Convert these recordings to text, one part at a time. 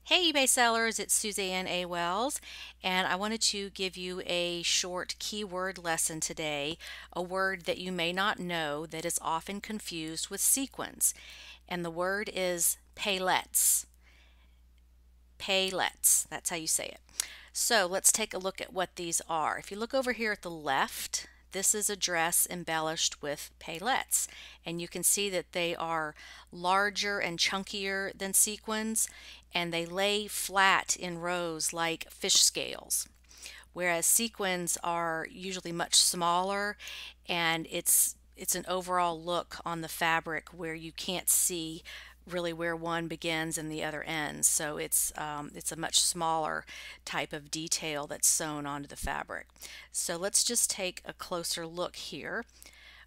Hey eBay sellers, it's Suzanne A. Wells, and I wanted to give you a short keyword lesson today, a word that you may not know that is often confused with sequins, and the word is paillettes. Paillettes, that's how you say it. So let's take a look at what these are. If you look over here at the left, this is a dress embellished with paillettes, and you can see that they are larger and chunkier than sequins, and they lay flat in rows like fish scales, whereas sequins are usually much smaller, and it's an overall look on the fabric where you can't see really where one begins and the other ends. So it's a much smaller type of detail that's sewn onto the fabric. So let's just take a closer look here.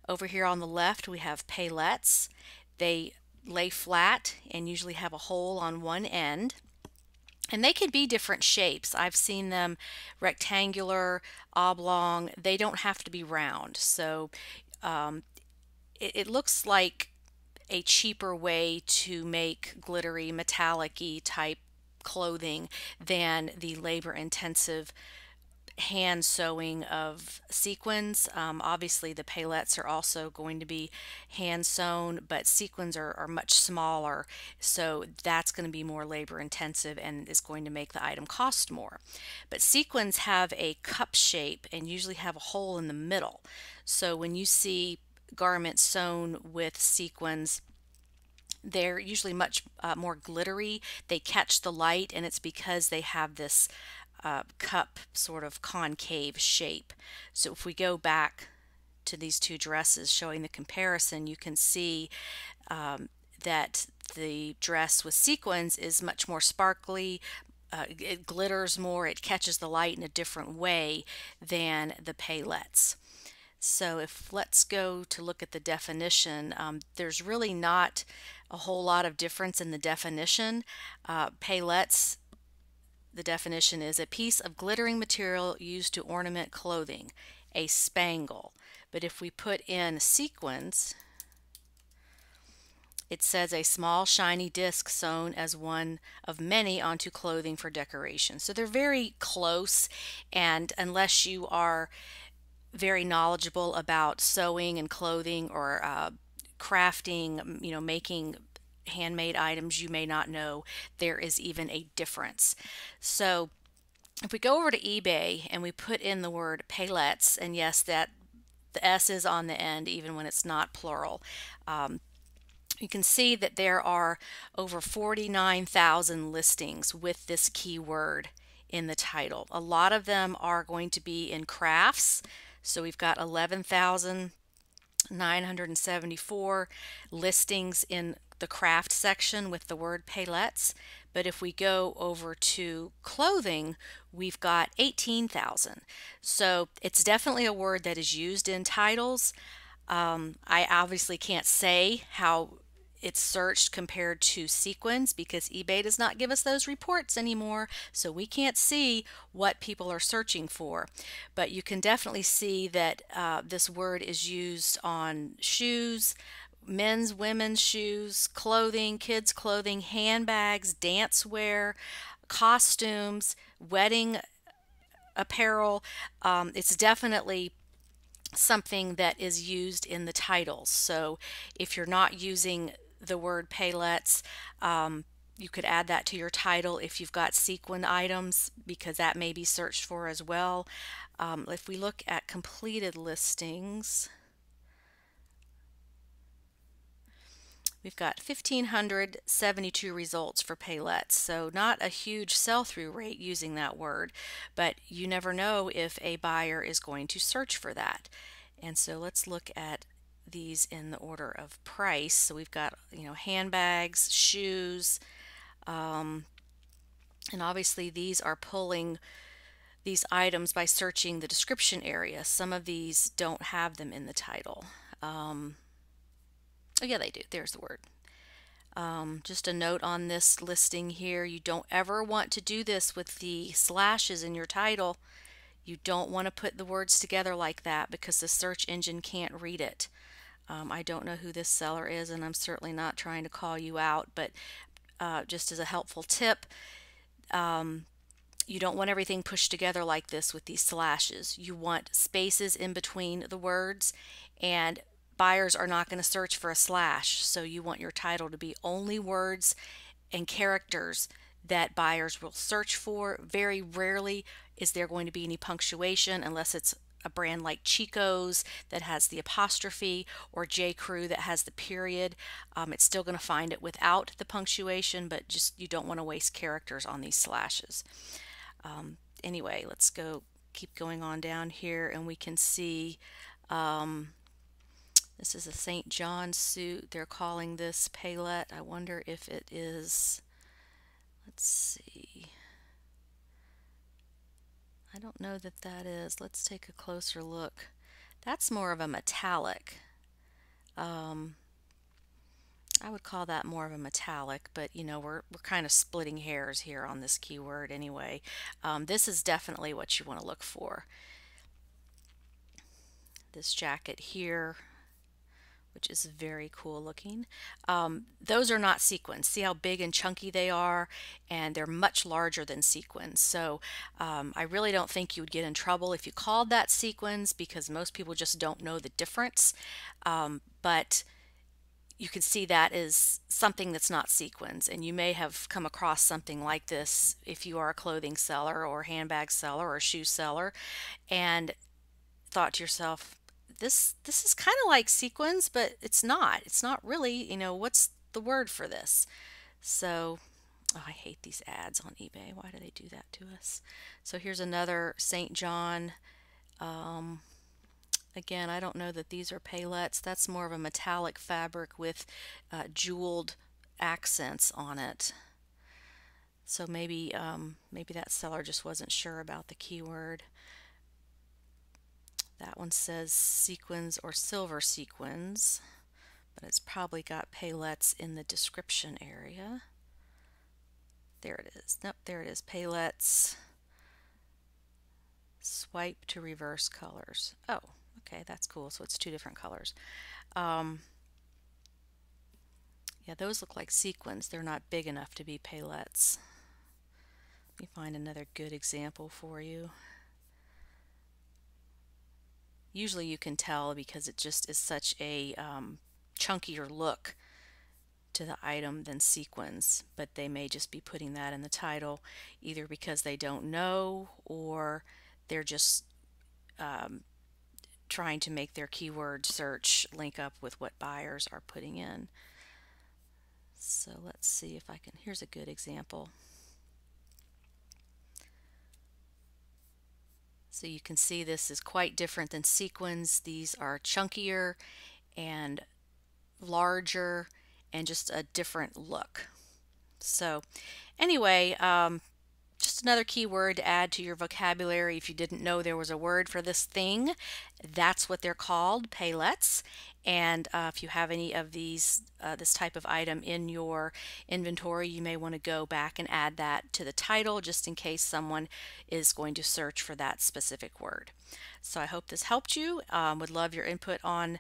Over here on the left we have paillettes. They lay flat and usually have a hole on one end. And they can be different shapes. I've seen them rectangular, oblong. They don't have to be round. So um, it looks like a cheaper way to make glittery, metallic-y type clothing than the labor-intensive hand sewing of sequins. Obviously the paillettes are also going to be hand sewn, but sequins are much smaller, so that's going to be more labor intensive and is going to make the item cost more. But sequins have a cup shape and usually have a hole in the middle. So when you see garments sewn with sequins, they're usually much more glittery. They catch the light, and it's because they have this cup sort of concave shape. So if we go back to these two dresses showing the comparison, you can see that the dress with sequins is much more sparkly. It glitters more, it catches the light in a different way than the paillettes. So if let's go to look at the definition, there's really not a whole lot of difference in the definition. Paillettes, the definition is a piece of glittering material used to ornament clothing, a spangle. But if we put in sequins, it says a small shiny disc sewn as one of many onto clothing for decoration. So they're very close, and unless you are very knowledgeable about sewing and clothing or crafting, making handmade items, you may not know there is even a difference. So if we go over to eBay and we put in the word paillettes, and yes, that the S is on the end even when it's not plural, you can see that there are over 49,000 listings with this keyword in the title. A lot of them are going to be in crafts. So we've got 11,974 listings in the craft section with the word paillettes. But if we go over to clothing, we've got 18,000. So it's definitely a word that is used in titles. I obviously can't say how it's searched compared to sequins because eBay does not give us those reports anymore, so we can't see what people are searching for. But you can definitely see that this word is used on shoes, men's, women's shoes, clothing, kids' clothing, handbags, dance wear, costumes, wedding apparel. It's definitely something that is used in the titles. So if you're not using the word paillettes, you could add that to your title if you've got sequin items, because that may be searched for as well. If we look at completed listings, we've got 1,572 results for paillettes, so not a huge sell-through rate using that word, but you never know if a buyer is going to search for that. And so let's look at these in the order of price. So we've got, handbags, shoes, and obviously these are pulling these items by searching the description area. Some of these don't have them in the title. Oh yeah, they do. There's the word. Just a note on this listing here, you don't ever want to do this with the slashes in your title. You don't want to put the words together like that because the search engine can't read it. I don't know who this seller is, and I'm certainly not trying to call you out, but just as a helpful tip, you don't want everything pushed together like this with these slashes. You want spaces in between the words, and buyers are not going to search for a slash. So you want your title to be only words and characters that buyers will search for. Very rarely is there going to be any punctuation unless it's a brand like Chico's that has the apostrophe, or J. Crew that has the period. It's still going to find it without the punctuation, but just you don't want to waste characters on these slashes. Anyway, let's keep going on down here, and we can see this is a St. John suit. They're calling this Paillette. I wonder if it is, let's see. I don't know that that is. Let's take a closer look. That's more of a metallic. I would call that more of a metallic, but you know, we're kind of splitting hairs here on this keyword anyway. This is definitely what you want to look for. This jacket here, which is very cool looking. Those are not sequins. See how big and chunky they are, and they're much larger than sequins. So I really don't think you would get in trouble if you called that sequins, because most people just don't know the difference. But you can see that is something that's not sequins, and you may have come across something like this if you are a clothing seller or handbag seller or shoe seller, and thought to yourself, this is kind of like sequins, but it's not. It's not really, you know, what's the word for this? So, oh, I hate these ads on eBay. Why do they do that to us? So here's another St. John. Again, I don't know that these are Paillettes. That's more of a metallic fabric with jeweled accents on it. So maybe that seller just wasn't sure about the keyword. That one says sequins or silver sequins, but it's probably got Paillettes in the description area. There it is. Nope, there it is. Paillettes. Swipe to reverse colors. Oh, okay, that's cool. So it's two different colors. Yeah, those look like sequins. They're not big enough to be Paillettes. Let me find another good example for you. Usually you can tell because it just is such a chunkier look to the item than sequins, but they may just be putting that in the title either because they don't know, or they're just trying to make their keyword search link up with what buyers are putting in. So let's see if I can, here's a good example. So you can see this is quite different than sequins. These are chunkier and larger and just a different look. So anyway, just another keyword to add to your vocabulary. If you didn't know there was a word for this thing, that's what they're called, Paillettes. And if you have any of these, this type of item in your inventory, you may want to go back and add that to the title just in case someone is going to search for that specific word. So I hope this helped you. Would love your input on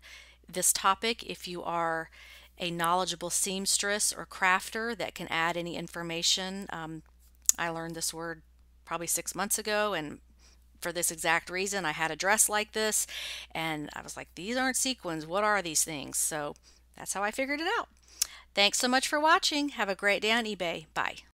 this topic. If you are a knowledgeable seamstress or crafter that can add any information, I learned this word probably 6 months ago, and for this exact reason, I had a dress like this, and I was like, these aren't sequins. What are these things? So that's how I figured it out. Thanks so much for watching. Have a great day on eBay. Bye.